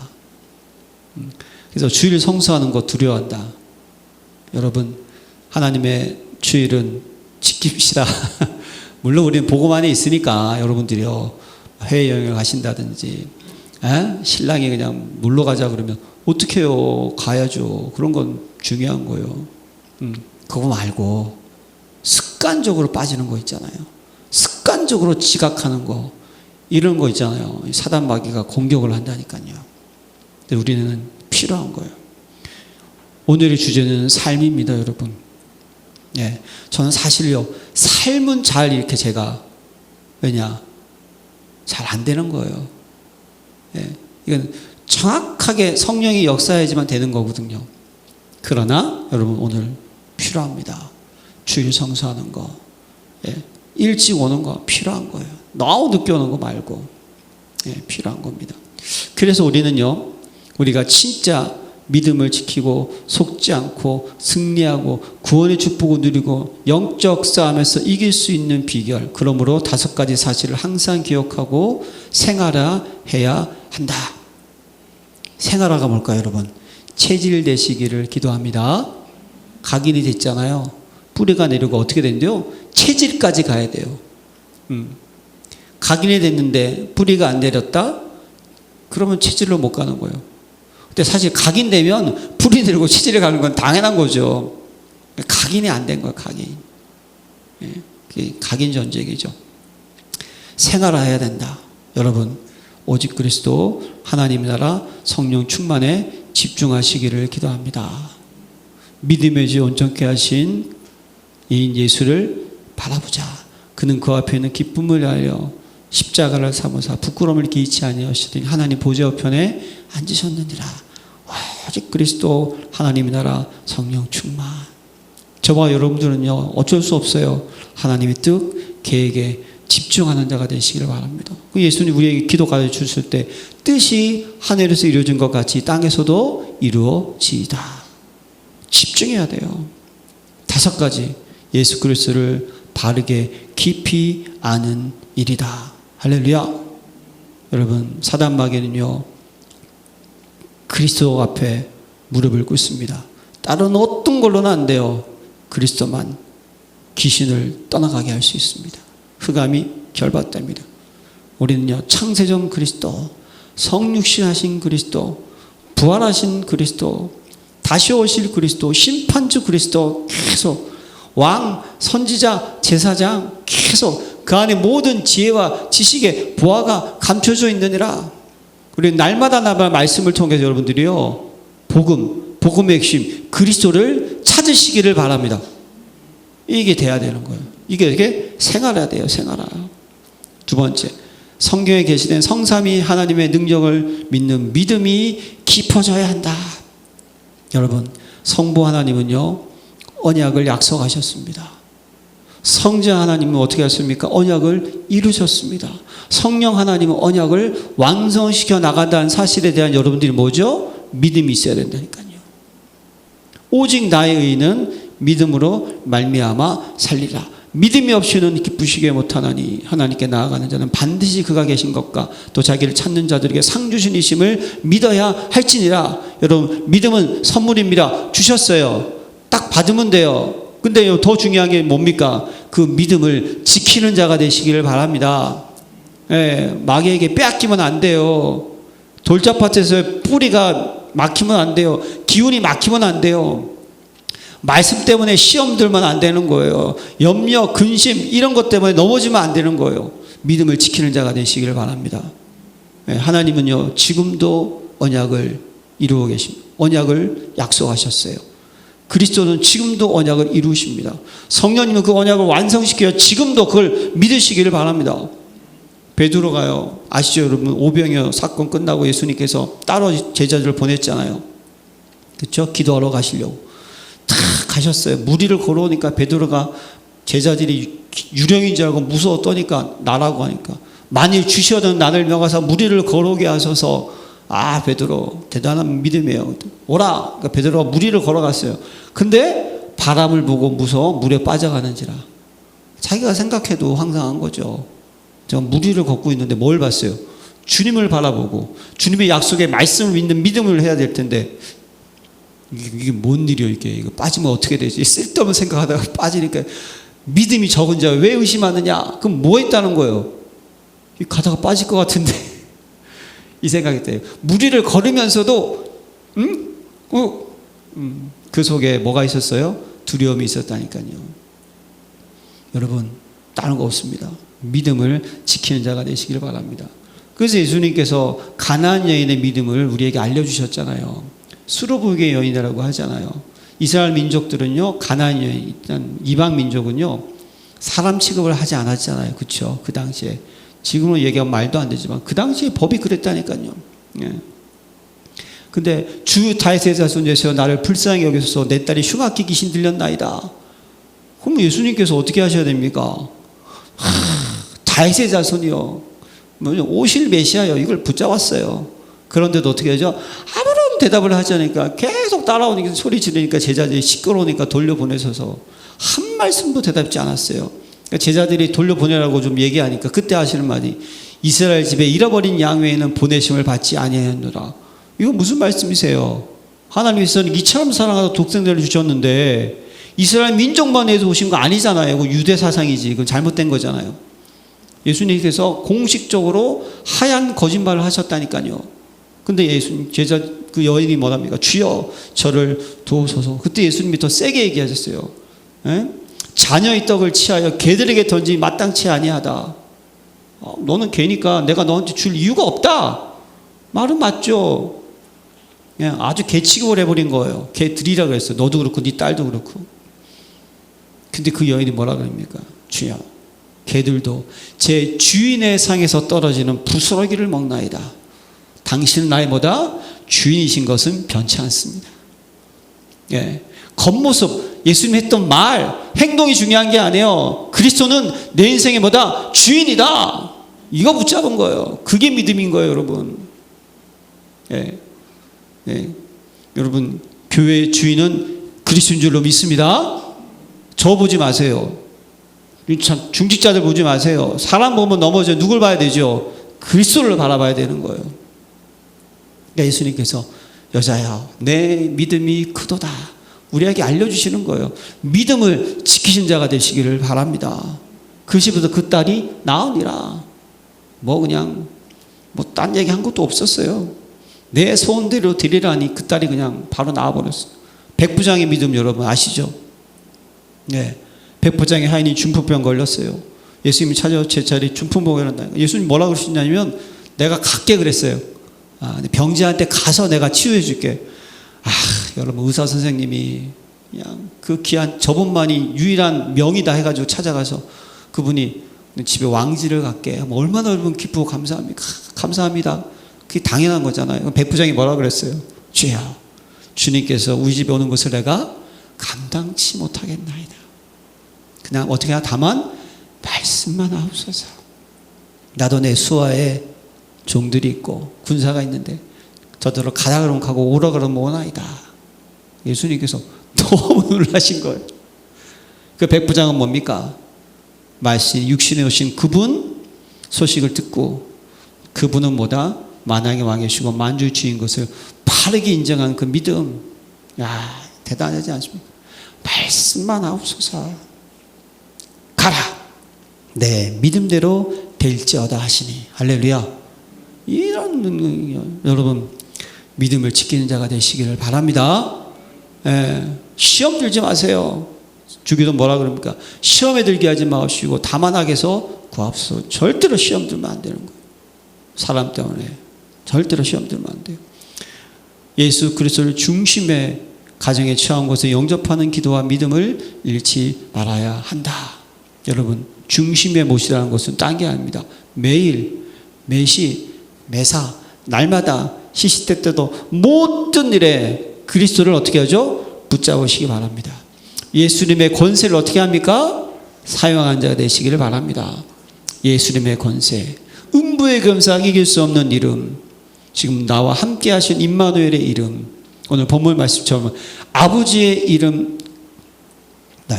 그래서 주일 성수하는 거 두려워한다. 여러분 하나님의 주일은 지킵시다. 물론 우리는 복음 안에 있으니까 여러분들이요 해외여행을 가신다든지 신랑이 그냥 놀러 가자 그러면 어떡해요. 가야죠. 그런 건 중요한 거예요. 그거 말고 습관적으로 빠지는 거 있잖아요. 습관적으로 지각하는 거 이런 거 있잖아요. 사단 마귀가 공격을 한다니까요. 근데 우리는 필요한 거예요. 오늘의 주제는 삶입니다, 여러분. 예, 저는 사실요 삶은 잘 이렇게 제가 잘 안 되는 거예요. 예, 이건 정확하게 성령이 역사해야지만 되는 거거든요. 그러나 여러분 오늘 필요합니다. 주일 성수하는 거, 예, 일찍 오는 거 필요한 거예요. 너무 늦게 오는 거 말고 필요한 겁니다. 그래서 우리는요 우리가 진짜 믿음을 지키고 속지 않고 승리하고 구원의 축복을 누리고 영적 싸움에서 이길 수 있는 비결, 그러므로 5가지 사실을 항상 기억하고 생활해야 한다. 생활화가 뭘까요, 여러분? 체질 되시기를 기도합니다. 각인이 됐잖아요. 뿌리가 내리고 어떻게 된대요? 체질까지 가야 돼요. 각인이 됐는데 뿌리가 안 내렸다? 그러면 체질로 못 가는 거예요. 근데 사실 각인되면 뿌리 내리고 체질에 가는 건 당연한 거죠. 각인이 안 된 거예요, 각인. 그게 각인 전쟁이죠. 생활화해야 된다. 여러분, 오직 그리스도 하나님 나라 성령 충만에 집중하시기를 기도합니다. 믿음의 주 온전케 하신 이인 예수를 바라보자. 그는 그 앞에 있는 기쁨을 알려 십자가를 삼으사 부끄러움을 이렇게 잊지 아니하시더니 하나님 보좌 우편에 앉으셨느니라. 오직 그리스도 하나님의 나라 성령 충만. 저와 여러분들은요 어쩔 수 없어요. 하나님의 뜻 계획에 집중하는 자가 되시기를 바랍니다. 예수님 우리에게 기도 가르쳐 때 뜻이 하늘에서 이루어진 것 같이 땅에서도 이루어지이다. 집중해야 돼요. 5가지 예수 그리스도를 바르게 깊이 아는 일이다. 할렐루야. 여러분 사단 마귀는요 그리스도 앞에 무릎을 꿇습니다. 다른 어떤 걸로는 안 돼요. 그리스도만 귀신을 떠나가게 할 수 있습니다. 흑암이 결박됩니다. 우리는요 창세전 그리스도, 성육신 하신 그리스도, 부활하신 그리스도, 다시 오실 그리스도, 심판주 그리스도 계속 왕, 선지자, 제사장 계속 그 안에 모든 지혜와 지식의 보화가 감춰져 있느니라. 우리 날마다 말씀을 통해서 여러분들이요 복음의 핵심 그리스도를 찾으시기를 바랍니다. 이게 돼야 되는 거예요. 이게 생활해야 돼요. 생활화. 2번째, 성경에 계시된 성삼위 하나님의 능력을 믿는 믿음이 깊어져야 한다. 여러분 성부 하나님은요 언약을 약속하셨습니다. 성자 하나님은 어떻게 하셨습니까? 언약을 이루셨습니다. 성령 하나님은 언약을 완성시켜 나간다는 사실에 대한 여러분들이 뭐죠? 믿음이 있어야 된다니까요. 오직 나의 의는 믿음으로 말미암아 살리라. 믿음이 없이는 기쁘시게 못하나니 하나님께 나아가는 자는 반드시 그가 계신 것과 또 자기를 찾는 자들에게 상 주시니심을 믿어야 할지니라. 여러분 믿음은 선물입니다. 주셨어요. 딱 받으면 돼요. 근데 더 중요한 게 뭡니까? 그 믿음을 지키는 자가 되시기를 바랍니다. 예, 마귀에게 빼앗기면 안 돼요. 돌짝밭에서 뿌리가 막히면 안 돼요. 기운이 막히면 안 돼요. 말씀 때문에 시험 들면 안 되는 거예요. 염려, 근심 이런 것 때문에 넘어지면 안 되는 거예요. 믿음을 지키는 자가 되시기를 바랍니다. 하나님은요, 지금도 언약을 이루고 계십니다. 언약을 약속하셨어요. 그리스도는 지금도 언약을 이루십니다. 성령님은 그 언약을 완성시켜 지금도 그걸 믿으시기를 바랍니다. 베드로가요, 아시죠 여러분? 오병이어 사건 끝나고 예수님께서 따로 제자들을 보냈잖아요. 그렇죠? 기도하러 가시려고 다 가셨어요. 무리를 걸어오니까 베드로가 제자들이 유령인 줄 알고 무서워 떠니까 나라고 하니까, 만일 주시어든 나를 명하사 무리를 걸어오게 하셔서, 아 베드로 대단한 믿음이에요. 오라. 그러니까 베드로가 무리를 걸어갔어요. 근데 바람을 보고 무서워 물에 빠져가는지라. 자기가 생각해도 황당한 거죠. 제가 무리를 걷고 있는데 뭘 봤어요? 주님을 바라보고 주님의 약속에 말씀을 믿는 믿음을 해야 될 텐데, 이게 뭔 일이요 이게. 이거 빠지면 어떻게 되지? 쓸데없는 생각하다가 빠지니까 믿음이 적은 자 왜 의심하느냐? 그럼 뭐 했다는 거예요? 가다가 빠질 것 같은데 이 생각이 돼요. 무리를 걸으면서도 그 속에 뭐가 있었어요? 두려움이 있었다니까요. 여러분, 다른 거 없습니다. 믿음을 지키는 자가 되시기를 바랍니다. 그래서 예수님께서 가나안 여인의 믿음을 우리에게 알려주셨잖아요. 수로부의 여인이라고 하잖아요. 이스라엘 민족들은요, 가나안 여인, 일단 이방 민족은요, 사람 취급을 하지 않았잖아요. 그렇죠? 그 당시에. 지금은 얘기하면 말도 안 되지만 그 당시에 법이 그랬다니까요. 예. 근데 주 다윗의 자손 예수여 나를 불쌍히 여기소서, 내 딸이 흉악기 귀신 들렸나이다. 그럼 예수님께서 어떻게 하셔야 됩니까? 다윗의 자손이요, 오실 메시아요, 이걸 붙잡았어요. 그런데도 어떻게 하죠? 아무런 대답을 하지 않으니까 계속 따라오니까, 소리 지르니까 제자들이 시끄러우니까 돌려보내셔서 한 말씀도 대답지 않았어요. 그러니까 제자들이 돌려보내라고 좀 얘기하니까 그때 하시는 말이, 이스라엘 집에 잃어버린 양 외에는 보내심을 받지 아니하였노라. 이거 무슨 말씀이세요? 하나님께서는 이처럼 사랑하사 독생자를 주셨는데 이스라엘 민족만 해서 오신 거 아니잖아요. 그 유대 사상이지. 그건 잘못된 거잖아요. 예수님께서 공식적으로 하얀 거짓말을 하셨다니까요. 근데 예수님 제자 그 여인이 뭐랍니까? 주여 저를 도우소서. 그때 예수님이 더 세게 얘기하셨어요. 에? 자녀의 떡을 취하여 개들에게 던지기 마땅치 아니하다. 너는 개니까 내가 너한테 줄 이유가 없다. 말은 맞죠. 그냥 아주 개취급을 해버린 거예요. 개 드리라 그랬어요. 너도 그렇고 네 딸도 그렇고. 근데 그 여인이 뭐라 그럽니까? 주여 개들도 제 주인의 상에서 떨어지는 부스러기를 먹나이다. 당신은 나이보다 주인이신 것은 변치 않습니다. 예. 겉모습, 예수님 했던 말, 행동이 중요한 게 아니에요. 그리스도는 내 인생의 뭐다? 주인이다. 이거 붙잡은 거예요. 그게 믿음인 거예요, 여러분. 예. 예. 여러분, 교회의 주인은 그리스도인 줄로 믿습니다. 저 보지 마세요. 중직자들 보지 마세요. 사람 보면 넘어져. 누굴 봐야 되죠? 그리스도를 바라봐야 되는 거예요. 그러니까 예수님께서 여자야, 내 믿음이 크도다. 우리에게 알려주시는 거예요. 믿음을 지키신 자가 되시기를 바랍니다. 그 시부터 그 딸이 나으니라. 그냥 딴 얘기 한 것도 없었어요. 내 소원대로 드리라니 그 딸이 그냥 바로 나와버렸어요. 백부장의 믿음 여러분 아시죠? 네. 백부장의 하인이 중풍병 걸렸어요. 예수님이 찾아와 제 자리에 중풍병을 한다. 예수님 뭐라고 그러시냐면, 내가 갈게 그랬어요. 병자한테 가서 내가 치유해 줄게. 여러분, 의사 선생님이 그냥 그 귀한 저분만이 유일한 명이다 해가지고 찾아가서 그분이 집에 왕지를 갖게. 얼마나 여러분 기쁘고 감사합니까? 감사합니다. 그게 당연한 거잖아요. 백부장이 뭐라 그랬어요? 주여, 주님께서 우리 집에 오는 것을 내가 감당치 못하겠나이다. 그냥 어떻게 하나 다만 말씀만 하옵소서. 나도 내 수하에 종들이 있고 군사가 있는데 저더러 가라 그러면 가고 오라 그러면 오나이다. 예수님께서 너무 놀라신 거예요. 그 백부장은 뭡니까? 말씀 육신에 오신 그분 소식을 듣고, 그분은 뭐다? 만왕의 왕이시고 만주의 주인 것을 바르게 인정한 그 믿음. 야, 대단하지 않습니까? 말씀만 하옵소서. 가라. 내 믿음대로 될지어다 하시니. 할렐루야. 이런 여러분 믿음을 지키는 자가 되시기를 바랍니다. 예, 시험 들지 마세요. 주기도 뭐라 그럽니까? 시험에 들게 하지 마시고 다만 악에서 구하옵소서. 절대로 시험 들면 안 되는 거예요. 사람 때문에 절대로 시험 들면 안 돼요. 예수 그리스도를 중심에 가정에 처한 곳에 영접하는 기도와 믿음을 잃지 말아야 한다. 여러분, 중심에 모시라는 것은 딴 게 아닙니다. 매일, 매시, 매사, 날마다 시시때때도 모든 일에 그리스도를 어떻게 하죠? 붙잡으시기 바랍니다. 예수님의 권세를 어떻게 합니까? 사용한 자가 되시기를 바랍니다. 예수님의 권세, 음부의 검사 이길 수 없는 이름, 지금 나와 함께 하신 임마누엘의 이름, 오늘 본문 말씀처럼 아버지의 이름,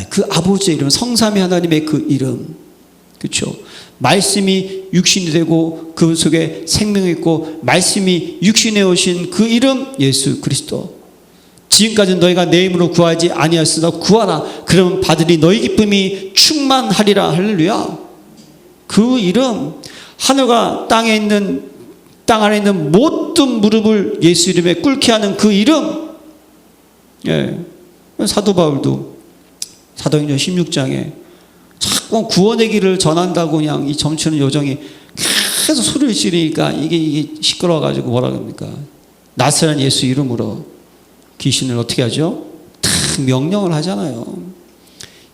그 아버지의 이름, 성삼위 하나님의 그 이름, 그렇죠? 말씀이 육신이 되고 그 속에 생명이 있고 말씀이 육신에 오신 그 이름 예수 그리스도. 지금까지 너희가 내 이름으로 구하지 아니하였으나 구하라. 그러면 받으리. 너희 기쁨이 충만하리라. 할렐루야. 그 이름, 하늘과 땅에 있는, 땅 안에 있는 모든 무릎을 예수 이름에 꿇게 하는 그 이름. 예. 사도 바울도 사도행전 16장에 자꾸 구원의 길을 전한다고 그냥 이 점치는 요정이 계속 소리를 지르니까 이게 시끄러워가지고 뭐라 그럽니까? 나사렛 예수 이름으로 귀신을 어떻게 하죠? 탁 명령을 하잖아요.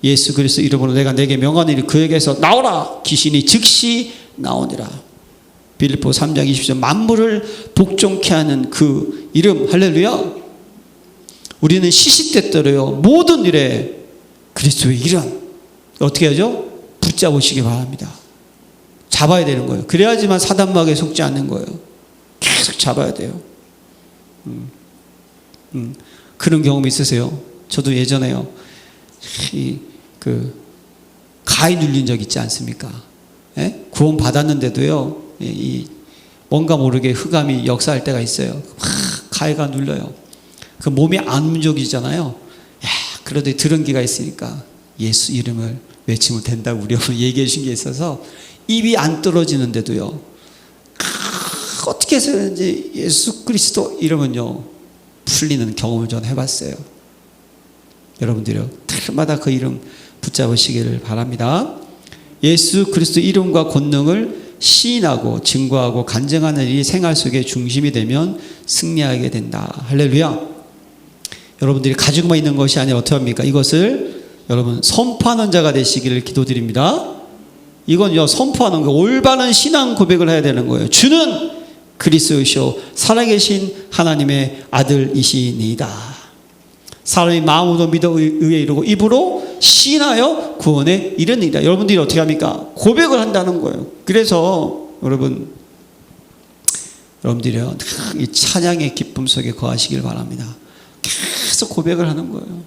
예수 그리스도 이름으로 내가 내게 명하노니 그에게서 나오라. 귀신이 즉시 나오니라. 빌립보 3장 20절 만물을 복종케 하는 그 이름. 할렐루야. 우리는 시시때때로요 모든 일에 그리스도의 이름 어떻게 하죠? 붙잡으시기 바랍니다. 잡아야 되는 거예요. 그래야지만 사단마귀에 속지 않는 거예요. 계속 잡아야 돼요. 그런 경험 있으세요? 저도 예전에요. 가위 눌린 적 있지 않습니까? 예? 구원 받았는데도요. 뭔가 모르게 흑암이 역사할 때가 있어요. 막 가위가 눌려요. 그 몸이 안 움직이잖아요. 그래도 들은 기가 있으니까 예수 이름을 외치면 된다고 우리 어머니 얘기해 주신 게 있어서 입이 안 떨어지는데도요. 어떻게 해서든지 예수 그리스도 이름은요 풀리는 경험을 전 해봤어요. 여러분들이요 날마다 그 이름 붙잡으시기를 바랍니다. 예수 그리스도 이름과 권능을 시인하고 증거하고 간증하는 일이 생활 속의 중심이 되면 승리하게 된다. 할렐루야. 여러분들이 가지고만 있는 것이 아니라 어떻게 합니까? 이것을 여러분 선포하는 자가 되시기를 기도드립니다. 이건요 선포하는 거, 올바른 신앙 고백을 해야 되는 거예요. 주는 그리스도시요 살아계신 하나님의 아들이시니이다. 사람이 마음으로 믿어 의에 이르고 입으로 시인하여 구원에 이르니이다. 여러분들이 어떻게 합니까? 고백을 한다는 거예요. 그래서 여러분들이요 이 찬양의 기쁨 속에 거하시길 바랍니다. 계속 고백을 하는 거예요.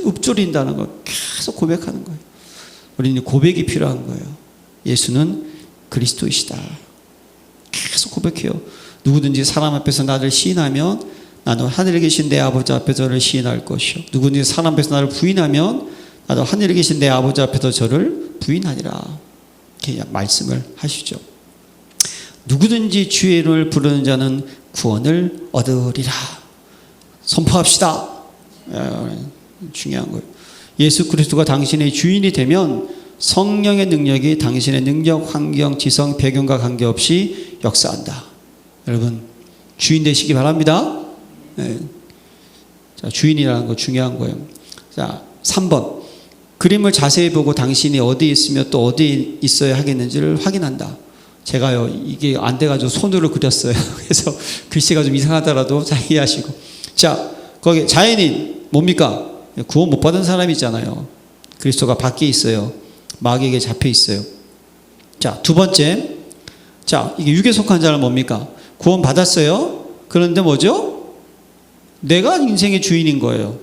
읊조린다는 거 계속 고백하는 거예요. 우리는 고백이 필요한 거예요. 예수는 그리스도이시다. 계속 고백해요. 누구든지 사람 앞에서 나를 시인하면 나도 하늘에 계신 내 아버지 앞에서 저를 시인할 것이요 누구든지 사람 앞에서 나를 부인하면 나도 하늘에 계신 내 아버지 앞에서 저를 부인하리라. 이렇게 말씀을 하시죠. 누구든지 주의 이름을 부르는 자는 구원을 얻으리라. 선포합시다. 중요한 거예요. 예수 그리스도가 당신의 주인이 되면 성령의 능력이 당신의 능력, 환경, 지성, 배경과 관계없이 역사한다. 여러분 주인 되시기 바랍니다. 네. 자, 주인이라는 거 중요한 거예요. 자, 3번 그림을 자세히 보고 당신이 어디에 있으며 또 어디에 있어야 하겠는지를 확인한다. 제가요 이게 안 돼가지고 손으로 그렸어요. 그래서 글씨가 좀 이상하더라도 잘 이해하시고. 자, 거기 자연인 뭡니까? 구원 못 받은 사람이 있잖아요. 그리스도가 밖에 있어요. 마귀에게 잡혀 있어요. 자, 두 번째. 자, 이게 육에 속한 자는 뭡니까? 구원 받았어요. 그런데 뭐죠? 내가 인생의 주인인 거예요.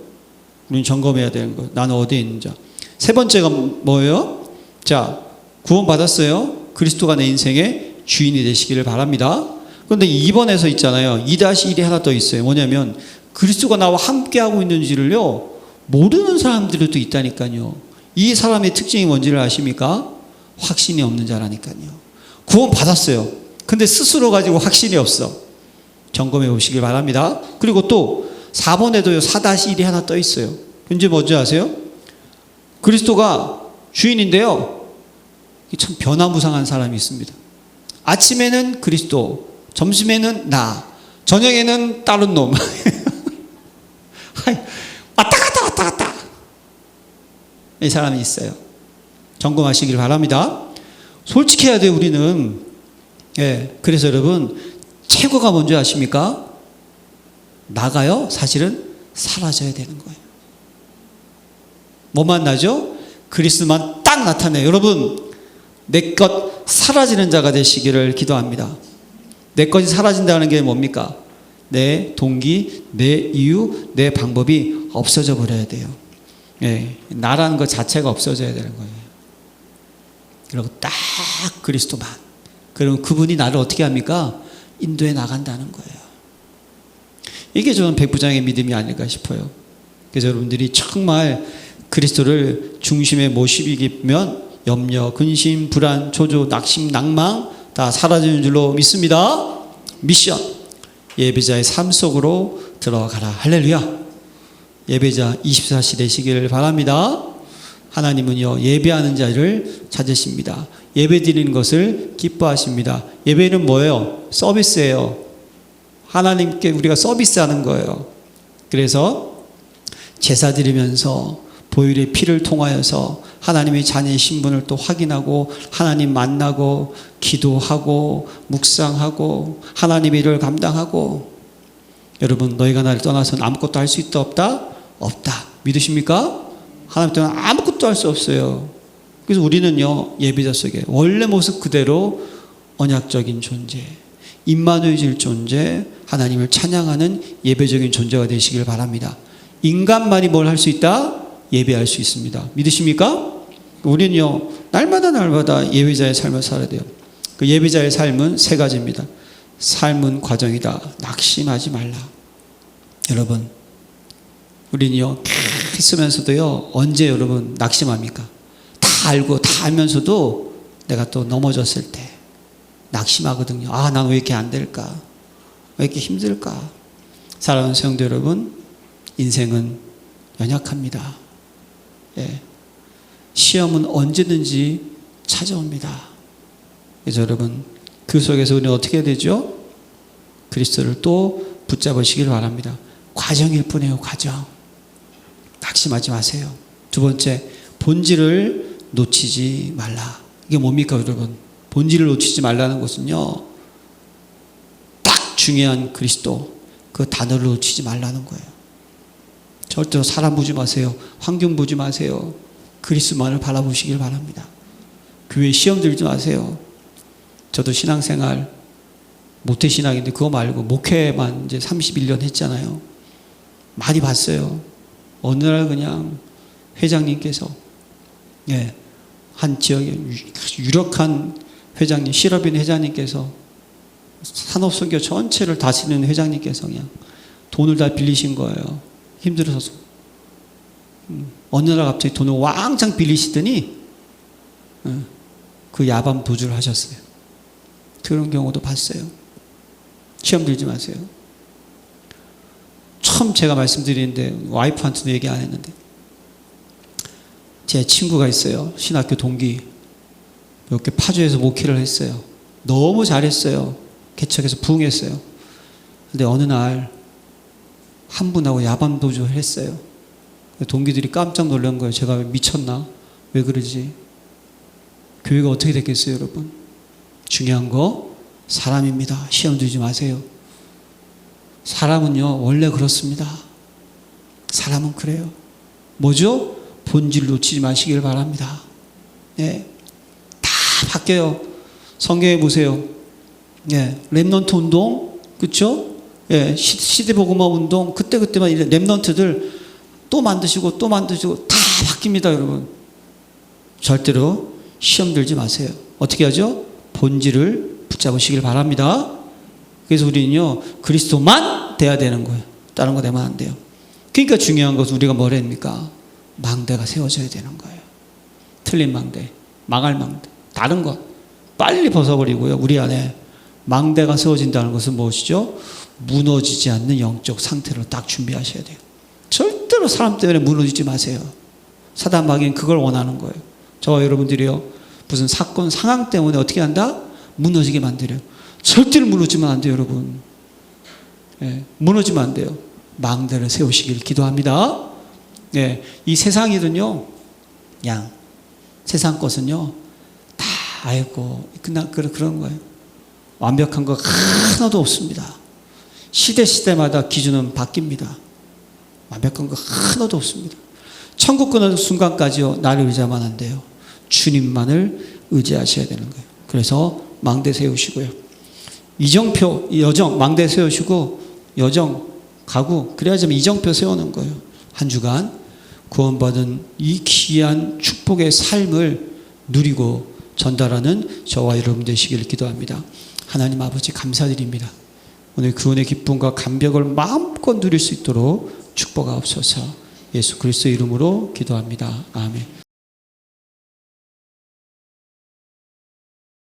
우리는 점검해야 되는 거예요. 나는 어디에 있는 자. 세 번째가 뭐예요? 자, 구원 받았어요. 그리스도가 내 인생의 주인이 되시기를 바랍니다. 그런데 2번에서 있잖아요. 2-1이 하나 더 있어요. 뭐냐면 그리스도가 나와 함께하고 있는지를요 모르는 사람들이 또 있다니까요. 이 사람의 특징이 뭔지를 아십니까? 확신이 없는 자라니까요. 구원 받았어요. 근데 스스로 가지고 확신이 없어. 점검해 보시길 바랍니다. 그리고 또 4번에도요 4-1이 하나 떠 있어요. 현재 뭔지 아세요? 그리스도가 주인인데요, 참 변화무쌍한 사람이 있습니다. 아침에는 그리스도, 점심에는 나, 저녁에는 다른 놈. 왔다 갔다 왔다 갔다 이 사람이 있어요. 점검하시길 바랍니다. 솔직해야 돼요, 우리는. 예, 그래서 여러분, 최고가 뭔지 아십니까? 나가요, 사실은 사라져야 되는 거예요. 뭐만 나죠? 그리스도만 딱 나타내요. 여러분, 내 것 사라지는 자가 되시기를 기도합니다. 내 것이 사라진다는 게 뭡니까? 내 동기, 내 이유, 내 방법이 없어져 버려야 돼요. 예, 나라는 것 자체가 없어져야 되는 거예요. 그리고 딱 그리스도만. 그럼 그분이 나를 어떻게 합니까? 인도해 나간다는 거예요. 이게 저는 백부장의 믿음이 아닐까 싶어요. 그래서 여러분들이 정말 그리스도를 중심에 모시기면 염려, 근심, 불안, 조조, 낙심, 낭망 다 사라지는 줄로 믿습니다. 미션, 예배자의 삶 속으로 들어가라. 할렐루야. 예배자 24시 되시기를 바랍니다. 하나님은요, 예배하는 자를 찾으십니다. 예배 드리는 것을 기뻐하십니다. 예배는 뭐예요? 서비스예요. 하나님께 우리가 서비스하는 거예요. 그래서 제사 드리면서 보혈의 피를 통하여서 하나님의 자녀의 신분을 또 확인하고 하나님 만나고 기도하고 묵상하고 하나님의 일을 감당하고. 여러분, 너희가 나를 떠나서는 아무것도 할 수 있다 없다? 없다. 믿으십니까? 하나님 떠나 아무것도 할 수 없어요. 그래서 우리는요, 예배자 속에 원래 모습 그대로 언약적인 존재, 임마누엘 존재, 하나님을 찬양하는 예배적인 존재가 되시길 바랍니다. 인간만이 뭘 할 수 있다? 예배할 수 있습니다. 믿으십니까? 우리는요, 날마다 예배자의 삶을 살아야 돼요. 그 예배자의 삶은 세 가지입니다. 삶은 과정이다. 낙심하지 말라. 여러분, 우리는요, 있으면서도요, 언제 여러분 낙심합니까? 다 알고 다 알면서도 내가 또 넘어졌을 때 낙심하거든요. 아, 난 왜 이렇게 안 될까? 왜 이렇게 힘들까? 사랑하는 성도 여러분, 인생은 연약합니다. 예. 시험은 언제든지 찾아옵니다. 그래서 여러분, 그 속에서 우리는 어떻게 해야 되죠? 그리스도를 또 붙잡으시길 바랍니다. 과정일 뿐이에요, 과정. 낙심하지 마세요. 두 번째, 본질을 놓치지 말라. 이게 뭡니까, 여러분? 본질을 놓치지 말라는 것은요, 딱 중요한 그리스도, 그 단어를 놓치지 말라는 거예요. 절대로 사람 보지 마세요. 환경 보지 마세요. 그리스도만을 바라보시길 바랍니다. 교회 시험 들지 마세요. 저도 신앙생활 모태신앙인데 그거 말고 목회만 이제 31년 했잖아요. 많이 봤어요. 어느 날 그냥 회장님께서, 예, 한 지역에 유력한 회장님, 실업인 회장님께서, 산업선교 전체를 다스리는 회장님께서 그냥 돈을 다 빌리신 거예요. 힘들어서. 어느 날 갑자기 돈을 왕창 빌리시더니 그 야밤 도주를 하셨어요. 그런 경우도 봤어요. 시험 들지 마세요. 처음 제가 말씀드리는데 와이프한테도 얘기 안 했는데, 제 친구가 있어요. 신학교 동기. 이렇게 파주에서 목회를 했어요. 너무 잘했어요. 개척해서 부흥했어요. 근데 어느 날 한 분하고 야밤 도주를 했어요. 동기들이 깜짝 놀란 거예요. 제가 미쳤나? 왜 그러지? 교회가 어떻게 됐겠어요, 여러분? 중요한 거 사람입니다. 시험 들지 마세요. 사람은요, 원래 그렇습니다. 사람은 그래요. 뭐죠? 본질 놓치지 마시길 바랍니다. 네. 다 바뀌어요. 성경에 보세요. 예, 렘넌트 운동, 그렇죠? 예, 시대복음화 운동, 그때만 이제 렘넌트들 또 만드시고 다 바뀝니다, 여러분. 절대로 시험 들지 마세요. 어떻게 하죠? 본질을 붙잡으시길 바랍니다. 그래서 우리는요, 그리스도만 돼야 되는 거예요. 다른 거 되면 안 돼요. 그러니까 중요한 것은 우리가 뭘 합니까? 망대가 세워져야 되는 거예요. 틀린 망대, 망할 망대, 다른 것 빨리 벗어버리고요. 우리 안에 망대가 세워진다는 것은 무엇이죠? 무너지지 않는 영적 상태로 딱 준비하셔야 돼요. 절대로 사람 때문에 무너지지 마세요. 사단 마귀는 그걸 원하는 거예요. 저와 여러분들이요, 무슨 사건 상황 때문에 어떻게 한다? 무너지게 만들어요. 절대로 무너지면 안 돼요, 여러분. 예, 무너지면 안 돼요. 망대를 세우시길 기도합니다. 예, 이 세상이든요, 그냥 세상 것은요, 다 알고 그런 거예요. 완벽한 거 하나도 없습니다. 시대마다 기준은 바뀝니다. 완벽한 거 하나도 없습니다. 천국 가는 순간까지요, 나를 의지하면 안 돼요. 주님만을 의지하셔야 되는 거예요. 그래서 망대 세우시고요. 이정표, 여정, 망대 세우시고 여정 가고, 그래야지만 이정표 세우는 거예요. 한 주간 구원받은 이 귀한 축복의 삶을 누리고 전달하는 저와 여러분 되시기를 기도합니다. 하나님 아버지 감사드립니다. 오늘 그 은혜 기쁨과 감격을 마음껏 누릴 수 있도록 축복하옵소서. 예수 그리스도의 이름으로 기도합니다. 아멘.